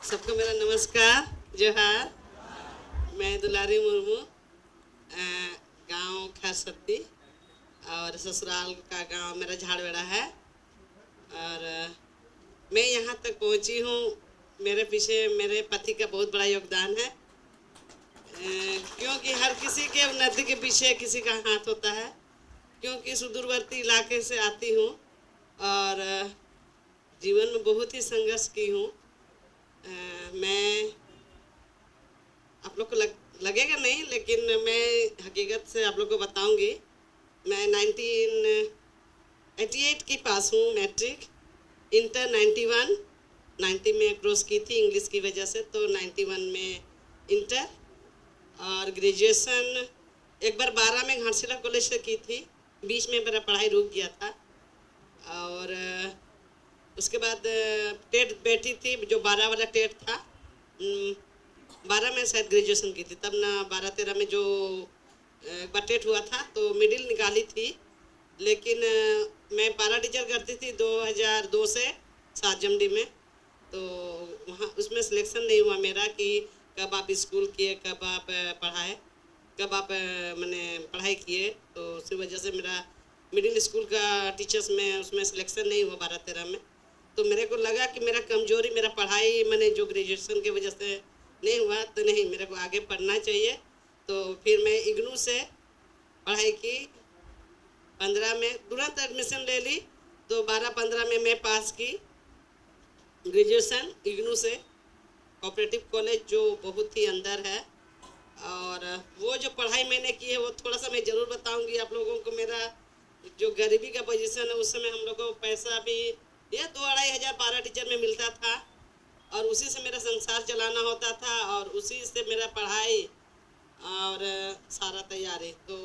सबको मेरा नमस्कार, जोहार। मैं दुलारी मुर्मू, गांव खरसत्ती और ससुराल का गांव मेरा झाड़वेड़ा है। और मैं यहाँ तक पहुँची हूँ, मेरे पीछे मेरे पति का बहुत बड़ा योगदान है। क्योंकि हर किसी के उन्नति के पीछे किसी का हाथ होता है। क्योंकि सुदूरवर्ती इलाके से आती हूँ और जीवन में बहुत ही संघर्ष की हूँ। मैं आप लोग को लगेगा नहीं, लेकिन मैं हकीकत से आप लोग को बताऊंगी। मैं 1988 की पास हूँ, मैट्रिक। इंटर 90 में क्रॉस की थी इंग्लिश की वजह से, तो 91 में इंटर। और ग्रेजुएशन एक बार 12 में घाटशिला कॉलेज से की थी, बीच में मेरा पढ़ाई रुक गया था। और उसके बाद टेट बैठी थी, जो 12 वाला टेट था। 12 में शायद ग्रेजुएशन की थी, तब ना 12-13 में जो एक बार टेट हुआ था तो मिडिल निकाली थी। लेकिन मैं पारा टीचर करती थी 2002 से 7 जनवरी में। तो वहाँ उसमें सिलेक्शन नहीं हुआ मेरा कि कब आप स्कूल किए, कब आप पढ़ाए, कब आप मैंने पढ़ाई किए। तो उसी वजह से मेरा मिडिल स्कूल का टीचर्स में उसमें सिलेक्शन नहीं हुआ 12-13 में। तो मेरे को लगा कि मेरा कमजोरी मेरा पढ़ाई, मैंने जो ग्रेजुएशन की वजह से नहीं हुआ, तो नहीं, मेरे को आगे पढ़ना चाहिए। तो फिर मैं इग्नू से पढ़ाई की। 15 में तुरंत एडमिशन ले ली, तो 12-15 में मैं पास की ग्रेजुएशन इग्नू से, कोऑपरेटिव कॉलेज जो बहुत ही अंदर है। और वो जो पढ़ाई मैंने की है वो थोड़ा सा मैं ज़रूर बताऊंगी आप लोगों को। मेरा जो गरीबी का पोजीशन है, उस समय हम लोग को पैसा भी ये 2-2.5 हज़ार पारा टीचर में मिलता था, और उसी से मेरा संसार चलाना होता था, और उसी से मेरा पढ़ाई और सारा तैयारी। तो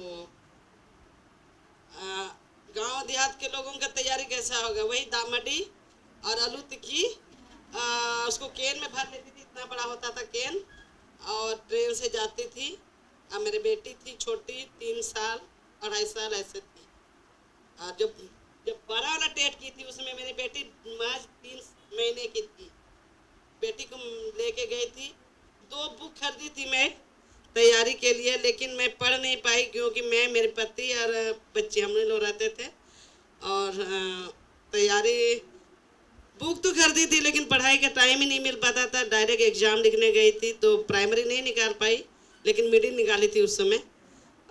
गांव देहात के लोगों का तैयारी कैसा होगा, वही दामडी और आलू टिक्की, उसको कैन में भर लेती थी, इतना बड़ा होता था कैन, और ट्रेन से जाती थी। और मेरी बेटी थी छोटी, 3 साल 2.5 साल ऐसे थी। और जब जब 12 वाला टेट की थी, उसमें मेरी बेटी महज 3 महीने की थी। बेटी को लेके गई थी, 2 बुक खरीदी थी मैं तैयारी के लिए, लेकिन मैं पढ़ नहीं पाई क्योंकि मैं, मेरे पति और बच्चे, हम लोग रहते थे। और तैयारी बुक तो खरीदी थी, लेकिन पढ़ाई का टाइम ही नहीं मिल पाता था। डायरेक्ट एग्ज़ाम लिखने गई थी, तो प्राइमरी नहीं निकाल पाई, लेकिन मिडिल निकाली थी उस समय।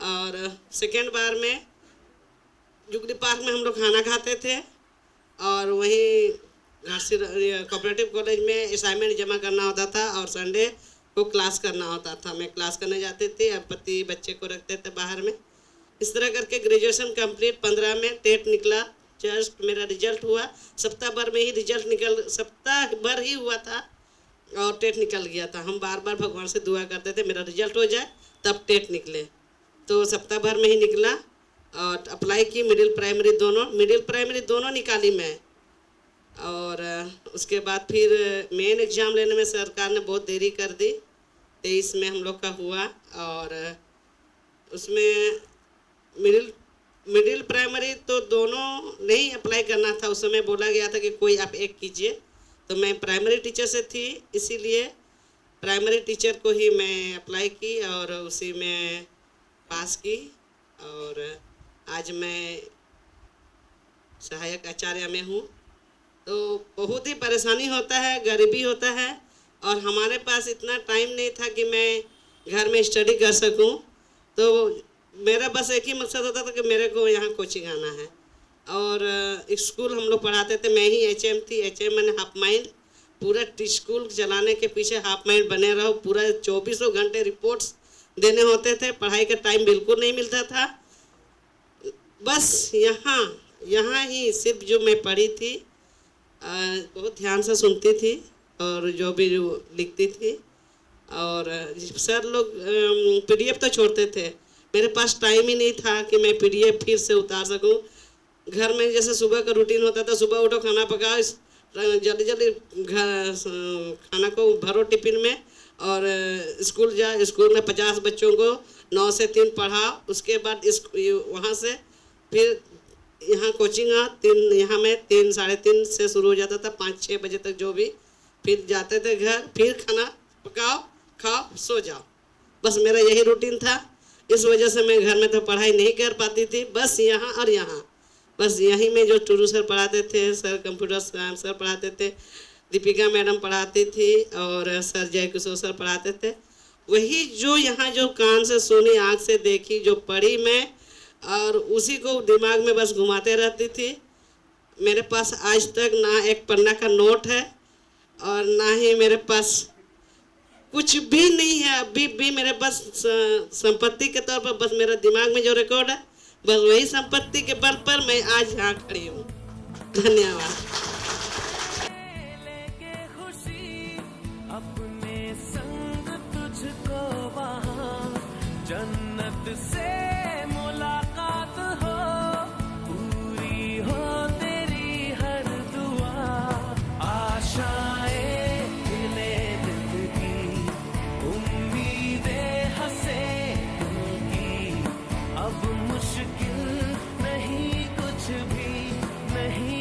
और सेकेंड बार में जुगली पार्क में हम लोग खाना खाते थे, और वहीं कोऑपरेटिव कॉलेज में असाइनमेंट जमा करना होता था, और संडे को क्लास करना होता था। मैं क्लास करने जाते थे, अब पति बच्चे को रखते थे बाहर में। इस तरह करके ग्रेजुएशन कंप्लीट। 15 में टेट निकला, जस्ट मेरा रिजल्ट हुआ, सप्ताह भर में ही रिजल्ट सप्ताह भर ही हुआ था और टेट निकल गया था। हम बार बार भगवान से दुआ करते थे मेरा रिजल्ट हो जाए तब टेट निकले। तो सप्ताह भर में ही निकला, और अप्लाई की मिडिल प्राइमरी दोनों निकाली मैं। और उसके बाद फिर मेन एग्ज़ाम लेने में सरकार ने बहुत देरी कर दी। 23 में हम लोग का हुआ, और उसमें मिडिल प्राइमरी तो दोनों नहीं अप्लाई करना था। उस समय बोला गया था कि कोई आप एक कीजिए, तो मैं प्राइमरी टीचर से थी, इसीलिए प्राइमरी टीचर को ही मैं अप्लाई की और उसी में पास की। और आज मैं सहायक आचार्य में हूँ। तो बहुत ही परेशानी होता है, गरीबी होता है, और हमारे पास इतना टाइम नहीं था कि मैं घर में स्टडी कर सकूं। तो मेरा बस एक ही मकसद होता था कि मेरे को यहाँ कोचिंग आना है। और स्कूल हम लोग पढ़ाते थे, मैं ही HM थी। HM मैंने हाफ माइंड, पूरा स्कूल चलाने के पीछे हाफ माइंड बने रहो। पूरा 24 घंटे रिपोर्ट्स देने होते थे, पढ़ाई का टाइम बिल्कुल नहीं मिलता था। बस यहाँ ही सिर्फ जो मैं पढ़ी थी, बहुत ध्यान से सुनती थी और जो भी लिखती थी। और सर लोग PDF तो छोड़ते थे, मेरे पास टाइम ही नहीं था कि मैं PDF फिर से उतार सकूं। घर में जैसे सुबह का रूटीन होता था, सुबह उठो, खाना पकाओ, जल्दी जल्दी खाना को भरो टिफिन में, और स्कूल जाओ। स्कूल में 50 बच्चों को 9 से 3 पढ़ाओ। उसके बाद वहाँ से फिर यहाँ कोचिंग यहाँ में 3 साढ़े 3 से शुरू हो जाता था, 5-6 बजे तक जो भी। फिर जाते थे घर, फिर खाना पकाओ, खाओ, सो जाओ। बस मेरा यही रूटीन था। इस वजह से मैं घर में तो पढ़ाई नहीं कर पाती थी, बस यहाँ और यहाँ। बस यहीं में जो टुरू सर पढ़ाते थे, सर कंप्यूटर सर पढ़ाते थे, दीपिका मैडम पढ़ाती थी और सर जय किशोर सर पढ़ाते थे, वही जो यहाँ जो कान से सुनी, आँख से देखी, जो पढ़ी मैं, और उसी को दिमाग में बस घुमाते रहती थी। मेरे पास आज तक ना एक पन्ना का नोट है और ना ही मेरे पास कुछ भी नहीं है। अभी भी मेरे पास संपत्ति के तौर पर बस मेरा दिमाग में जो रिकॉर्ड है, बस वही संपत्ति के बल पर मैं आज यहाँ खड़ी हूँ। धन्यवाद। अपने संग तुझको वहाँ जन्नत से मुलाकात हो, पूरी हो तेरी हर दुआ, आशाएं मिले दिल की, उम्मीदें हंसे दिल की, अब मुश्किल नहीं कुछ भी नहीं।